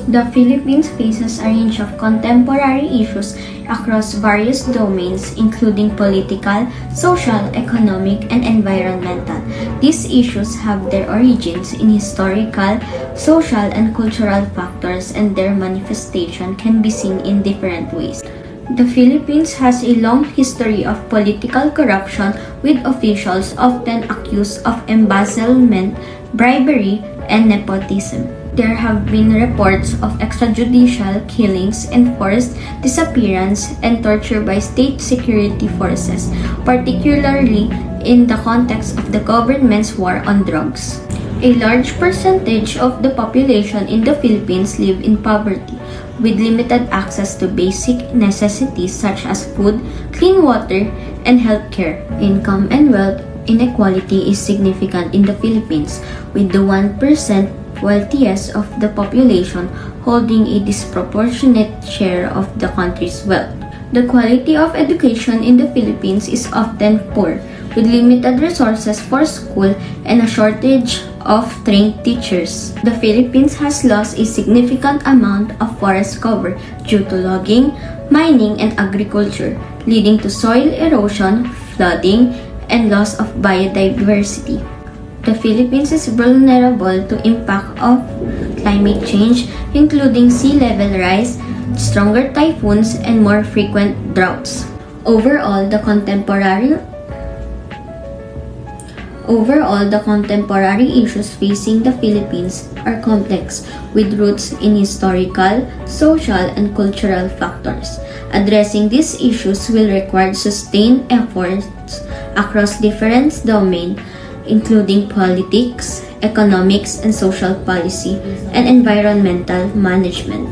The Philippines faces a range of contemporary issues across various domains, including political, social, economic, and environmental. These issues have their origins in historical, social, and cultural factors, and their manifestation can be seen in different ways. The Philippines has a long history of political corruption, with officials often accused of embezzlement, bribery, and nepotism. There have been reports of extrajudicial killings, enforced disappearance, and torture by state security forces, particularly in the context of the government's war on drugs. A large percentage of the population in the Philippines live in poverty, with limited access to basic necessities such as food, clean water, and healthcare. Income and wealth inequality is significant in the Philippines, with the 1% wealthiest of the population holding a disproportionate share of the country's wealth. The quality of education in the Philippines is often poor, with limited resources for school and a shortage of trained teachers. The Philippines has lost a significant amount of forest cover due to logging, mining, and agriculture, leading to soil erosion, flooding, and loss of biodiversity. The Philippines is vulnerable to impact of climate change, including sea level rise, stronger typhoons, and more frequent droughts. Overall, the contemporary issues facing the Philippines are complex, with roots in historical, social, and cultural factors. Addressing these issues will require sustained efforts across different domains, including politics, economics, and social policy, and environmental management.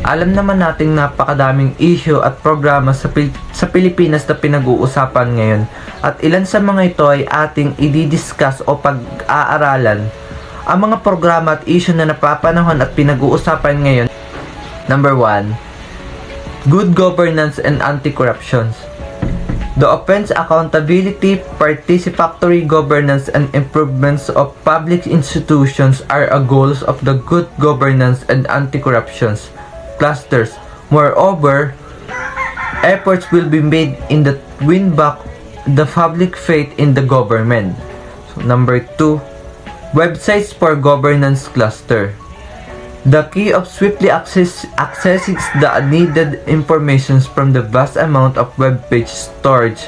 Alam naman nating napakadaming issue at programa sa Pilipinas na pinag-uusapan ngayon, at ilan sa mga ito ay ating i-discuss o pag-aaralan. Ang mga programa at issue na napapanahon at pinag-uusapan ngayon. Number 1. Good governance and anti-corruption. The offense, accountability, participatory governance, and improvements of public institutions are a goals of the good governance and anti-corruption clusters. Moreover, efforts will be made in the win back the public faith in the government. So, number 2, websites for governance cluster. The key of swiftly accessing the needed information from the vast amount of web page storage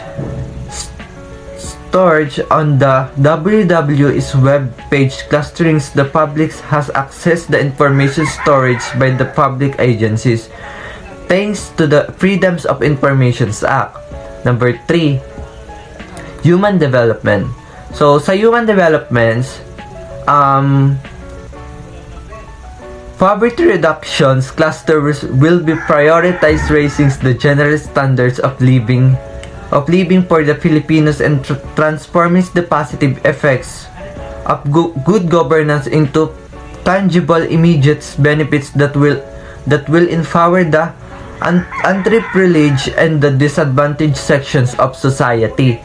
on the www is web page clusterings. The public has access the information storage by the public agencies thanks to the Freedoms of Information Act. Number 3, human development. So sa human developments, poverty reductions cluster will be prioritized, raising the general standards of living for the Filipinos and transforming the positive effects of good governance into tangible, immediate benefits that will empower the underprivileged and the disadvantaged sections of society.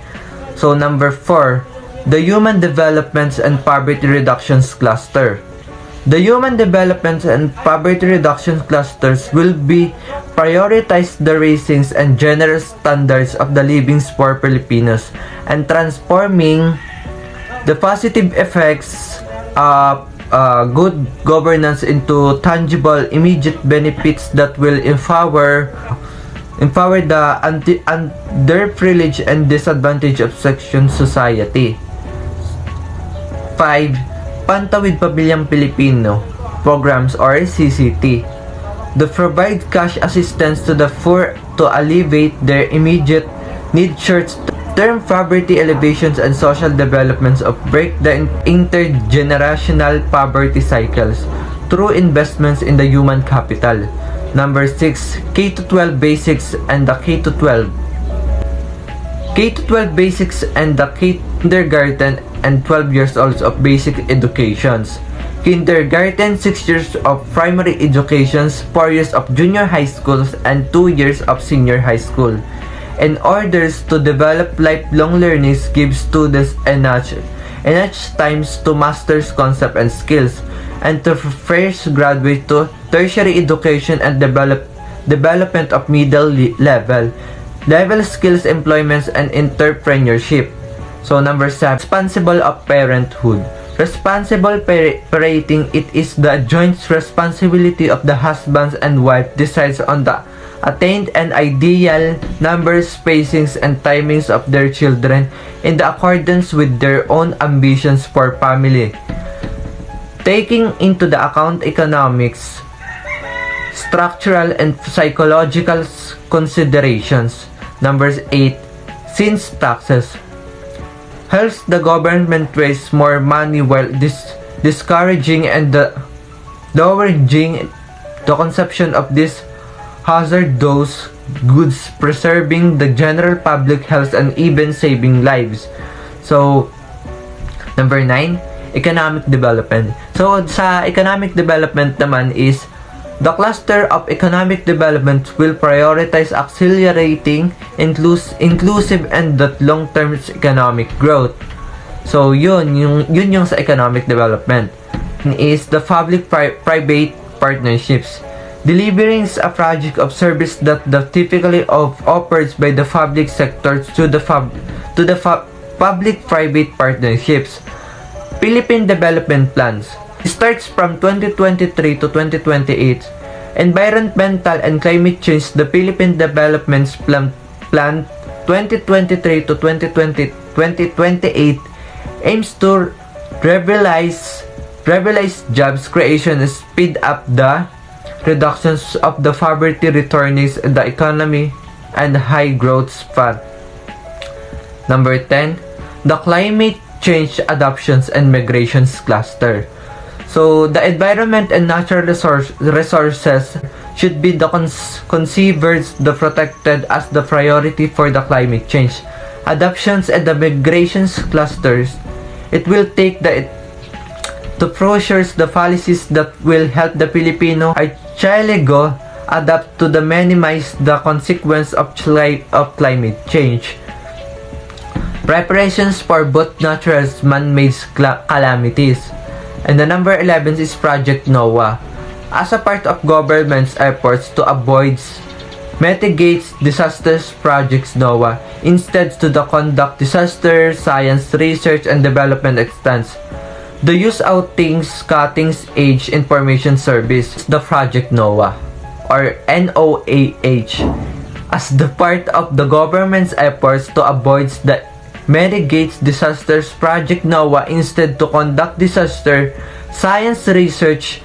So number 4, the human developments and poverty reductions cluster. The human development and poverty reduction clusters will be prioritize the raising and general standards of the living for Filipinos and transforming the positive effects of good governance into tangible, immediate benefits that will empower the underprivileged and disadvantaged of section society. 5. Pantawid Pamilyang Pilipino programs or CCT. They provide cash assistance to the poor to alleviate their immediate need, short-term poverty alleviations, and social developments of break the intergenerational poverty cycles through investments in the human capital. Number 6, K-12 basics and the K-12. K-12 basics and the kindergarten and 12 years old of basic educations. Kindergarten, 6 years of primary educations, 4 years of junior high schools, and 2 years of senior high school. In order to develop lifelong learnings, give students enough times to master concepts and skills, and to fresh graduate to tertiary education and development of level skills, employments, and entrepreneurship. So number 7, responsible of parenthood. Responsible parenting, it is the joint responsibility of the husband and wife decides on the attained and ideal numbers, spacings, and timings of their children in the accordance with their own ambitions for family, taking into the account economics, structural, and psychological considerations. Number 8, since taxes helps the government raise more money while discouraging and lowering the consumption of these hazardous goods, preserving the general public health and even saving lives. So, number 9, economic development. So, sa economic development naman is the cluster of economic development will prioritize accelerating inclusive and that long-term economic growth. So, yun yung sa economic development. Is the public-private partnerships. Delivering a project of service that typically offered by the public sector to the public-private partnerships. Philippine Development Plans. It starts from 2023 to 2028. Environmental and climate change. The Philippine Development Plan 2023 to 2028 aims to revitalize jobs creation and speed up the reductions of the poverty, returning the economy and high growth spot. Number 10, the climate change adoptions and migrations cluster. So, the environment and natural resources should be considered the protected as the priority for the climate change. Adoptions and the migrations clusters, it will take to pursue the policies that will help the Filipino archipelago adapt to minimize the consequence of climate change. Preparations for both natural and man-made calamities. And the number 11 is Project NOAA. As a part of government's efforts to avoid mitigate disasters, projects NOAA instead to conduct disaster science research and development extends the use outings cutting edge information service, the Project NOAA or NOAH, as the part of the government's efforts to avoid the mitigates disasters. Project NOAA instead to conduct disaster science research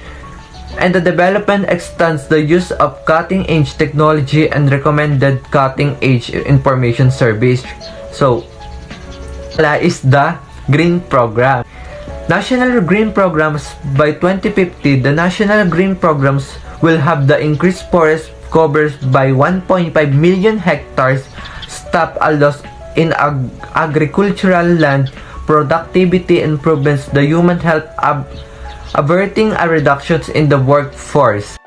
and the development extends the use of cutting-edge technology and recommended cutting-edge information service. So, is the Green Program. National Green Programs. By 2050, the National Green Programs will have the increased forest covers by 1.5 million hectares, stop a loss in agricultural land, productivity improvements, the human health, averting a reductions in the workforce.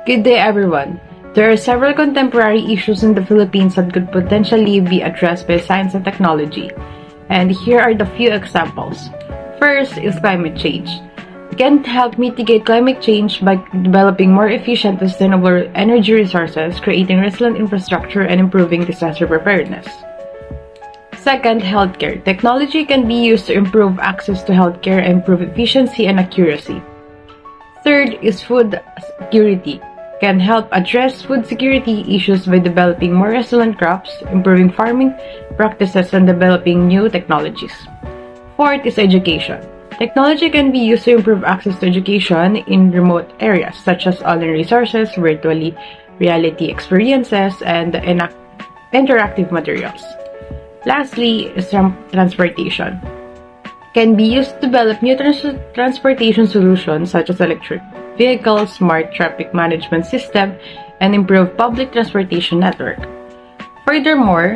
Good day, everyone. There are several contemporary issues in the Philippines that could potentially be addressed by science and technology. And here are the few examples. First is climate change. We can help mitigate climate change by developing more efficient, sustainable energy resources, creating resilient infrastructure, and improving disaster preparedness. Second, healthcare. Technology can be used to improve access to healthcare and improve efficiency and accuracy. Third is food security. Can help address food security issues by developing more resilient crops, improving farming practices, and developing new technologies. Fourth is education. Technology can be used to improve access to education in remote areas such as online resources, virtual reality experiences, and interactive materials. Lastly is transportation. Can be used to develop new transportation solutions such as electric vehicles, smart traffic management system, and improve public transportation network. Furthermore,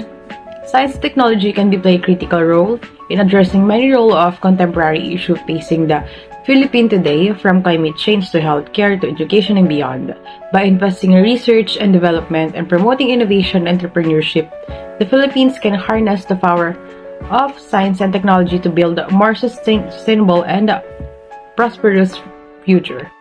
science and technology can play a critical role in addressing many roles of contemporary issues facing the Philippines today, from climate change to healthcare to education and beyond. By investing in research and development and promoting innovation and entrepreneurship, the Philippines can harness the power of science and technology to build a more sustainable and prosperous future.